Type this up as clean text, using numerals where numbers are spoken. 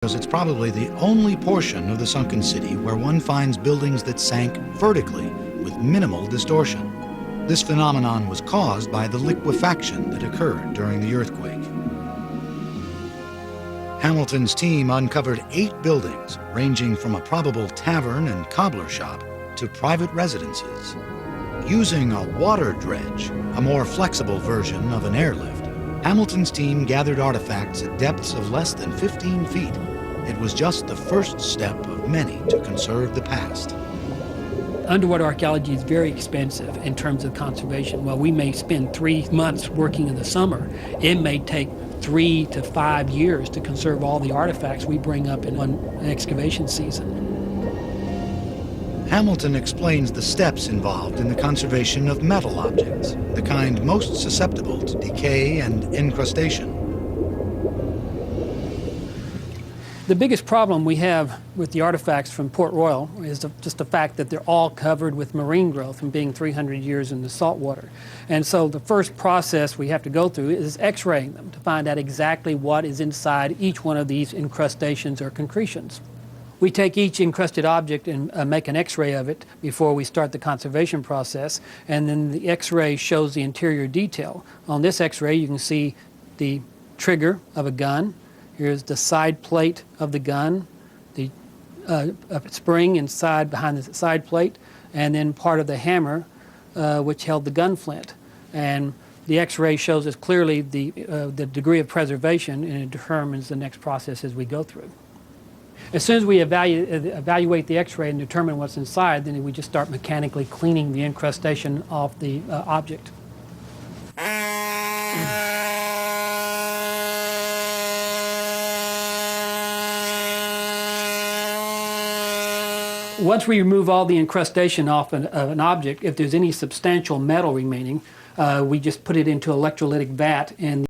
because it's probably the only portion of the sunken city where one finds buildings that sank vertically with minimal distortion. This phenomenon was caused by the liquefaction that occurred during the earthquake. Hamilton's team uncovered 8 buildings ranging from a probable tavern and cobbler shop to private residences. Using a water dredge, a more flexible version of an airlift, Hamilton's team gathered artifacts at depths of less than 15 feet. It was just the first step of many to conserve the past. Underwater archaeology is very expensive in terms of conservation. While we may spend 3 months working in the summer, it may take 3 to 5 years to conserve all the artifacts we bring up in one excavation season. Hamilton explains the steps involved in the conservation of metal objects, the kind most susceptible to decay and incrustation. The biggest problem we have with the artifacts from Port Royal is just the fact that they're all covered with marine growth from being 300 years in the salt water. And so the first process we have to go through is X-raying them to find out exactly what is inside each one of these incrustations or concretions. We take each encrusted object and make an X-ray of it before we start the conservation process, and then the X-ray shows the interior detail. On this X-ray you can see the trigger of a gun. Here's the side plate of the gun, the spring inside behind the side plate, and then part of the hammer which held the gun flint. And the X-ray shows us clearly the degree of preservation, and it determines the next process as we go through. As soon as we evaluate the X-ray and determine what's inside, then we just start mechanically cleaning the incrustation off the object. Once we remove all the incrustation off of an object, if there's any substantial metal remaining, we just put it into an electrolytic vat, and